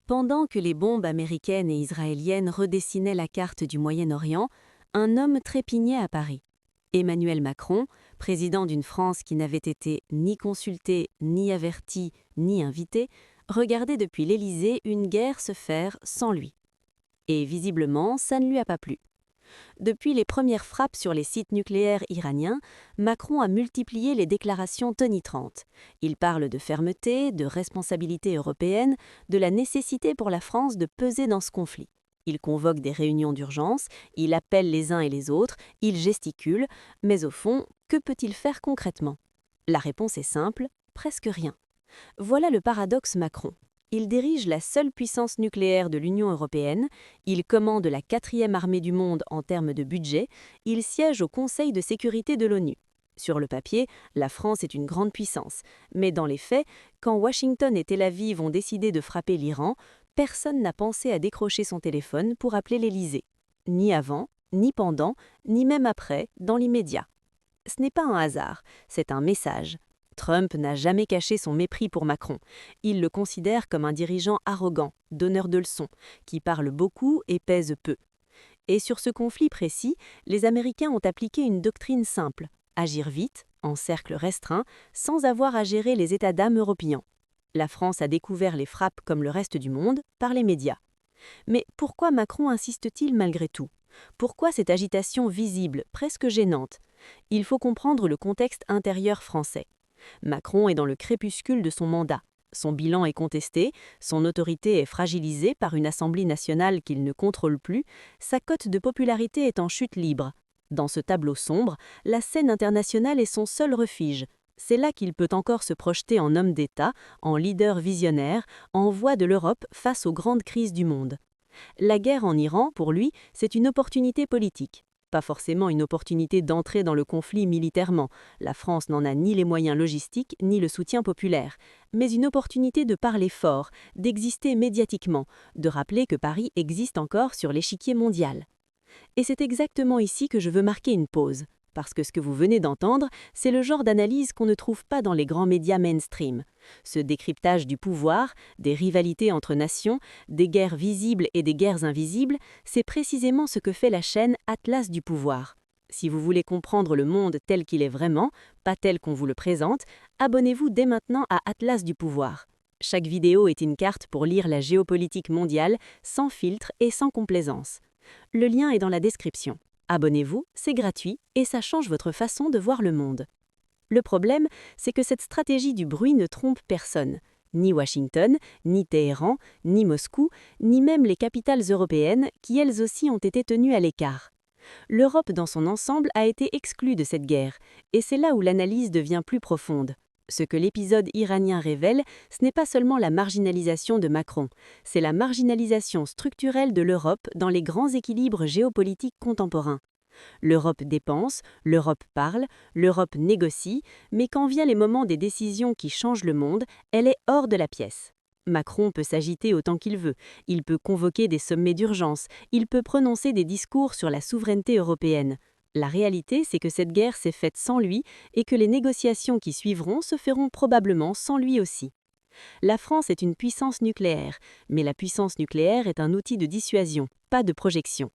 Pendant que les bombes américaines et israéliennes redessinaient la carte du Moyen-Orient, un homme trépignait à Paris. Emmanuel Macron, président d'une France qui n'avait été ni consulté, ni averti, ni invité, regardait depuis l'Élysée une guerre se faire sans lui. Et visiblement, ça ne lui a pas plu. Depuis les premières frappes sur les sites nucléaires iraniens, Macron a multiplié les déclarations tonitruantes. Il parle de fermeté, de responsabilité européenne, de la nécessité pour la France de peser dans ce conflit. Il convoque des réunions d'urgence, il appelle les uns et les autres, il gesticule, mais au fond, que peut-il faire concrètement? La réponse est simple, presque rien. Voilà le paradoxe Macron. Il dirige la seule puissance nucléaire de l'Union européenne, il commande la 4e armée du monde en termes de budget, il siège au Conseil de sécurité de l'ONU. Sur le papier, la France est une grande puissance, mais dans les faits, quand Washington et Tel Aviv ont décidé de frapper l'Iran, personne n'a pensé à décrocher son téléphone pour appeler l'Élysée. Ni avant, ni pendant, ni même après, dans l'immédiat. Ce n'est pas un hasard, c'est un message. Trump n'a jamais caché son mépris pour Macron. Il le considère comme un dirigeant arrogant, donneur de leçons, qui parle beaucoup et pèse peu. Et sur ce conflit précis, les Américains ont appliqué une doctrine simple, agir vite, en cercle restreint, sans avoir à gérer les états d'âme européens. La France a découvert les frappes comme le reste du monde par les médias. Mais pourquoi Macron insiste-t-il malgré tout? Pourquoi cette agitation visible, presque gênante? Il faut comprendre le contexte intérieur français. Macron est dans le crépuscule de son mandat. Son bilan est contesté, son autorité est fragilisée par une Assemblée nationale qu'il ne contrôle plus, sa cote de popularité est en chute libre. Dans ce tableau sombre, la scène internationale est son seul refuge. C'est là qu'il peut encore se projeter en homme d'État, en leader visionnaire, en voix de l'Europe face aux grandes crises du monde. La guerre en Iran, pour lui, c'est une opportunité politique. Pas forcément une opportunité d'entrer dans le conflit militairement. La France n'en a ni les moyens logistiques ni le soutien populaire. Mais une opportunité de parler fort, d'exister médiatiquement, de rappeler que Paris existe encore sur l'échiquier mondial. Et c'est exactement ici que je veux marquer une pause. Parce que ce que vous venez d'entendre, c'est le genre d'analyse qu'on ne trouve pas dans les grands médias mainstream. Ce décryptage du pouvoir, des rivalités entre nations, des guerres visibles et des guerres invisibles, c'est précisément ce que fait la chaîne Atlas du pouvoir. Si vous voulez comprendre le monde tel qu'il est vraiment, pas tel qu'on vous le présente, abonnez-vous dès maintenant à Atlas du pouvoir. Chaque vidéo est une carte pour lire la géopolitique mondiale sans filtre et sans complaisance. Le lien est dans la description. Abonnez-vous, c'est gratuit et ça change votre façon de voir le monde. Le problème, c'est que cette stratégie du bruit ne trompe personne. Ni Washington, ni Téhéran, ni Moscou, ni même les capitales européennes qui elles aussi ont été tenues à l'écart. L'Europe dans son ensemble a été exclue de cette guerre, et c'est là où l'analyse devient plus profonde. Ce que l'épisode iranien révèle, ce n'est pas seulement la marginalisation de Macron, c'est la marginalisation structurelle de l'Europe dans les grands équilibres géopolitiques contemporains. L'Europe dépense, l'Europe parle, l'Europe négocie, mais quand vient les moments des décisions qui changent le monde, elle est hors de la pièce. Macron peut s'agiter autant qu'il veut, il peut convoquer des sommets d'urgence, il peut prononcer des discours sur la souveraineté européenne. La réalité, c'est que cette guerre s'est faite sans lui et que les négociations qui suivront se feront probablement sans lui aussi. La France est une puissance nucléaire, mais la puissance nucléaire est un outil de dissuasion, pas de projection.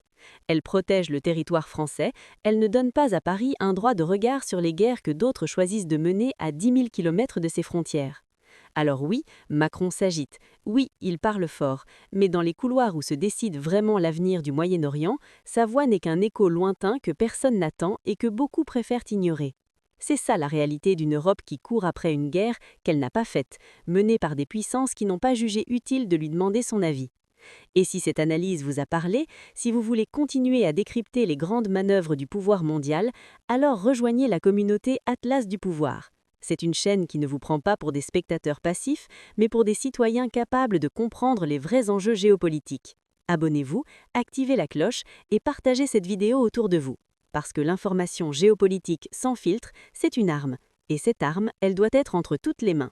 Elle protège le territoire français, elle ne donne pas à Paris un droit de regard sur les guerres que d'autres choisissent de mener à 10 000 km de ses frontières. Alors oui, Macron s'agite, oui, il parle fort, mais dans les couloirs où se décide vraiment l'avenir du Moyen-Orient, sa voix n'est qu'un écho lointain que personne n'attend et que beaucoup préfèrent ignorer. C'est ça la réalité d'une Europe qui court après une guerre qu'elle n'a pas faite, menée par des puissances qui n'ont pas jugé utile de lui demander son avis. Et si cette analyse vous a parlé, si vous voulez continuer à décrypter les grandes manœuvres du pouvoir mondial, alors rejoignez la communauté Atlas du pouvoir. C'est une chaîne qui ne vous prend pas pour des spectateurs passifs, mais pour des citoyens capables de comprendre les vrais enjeux géopolitiques. Abonnez-vous, activez la cloche et partagez cette vidéo autour de vous. Parce que l'information géopolitique sans filtre, c'est une arme. Et cette arme, elle doit être entre toutes les mains.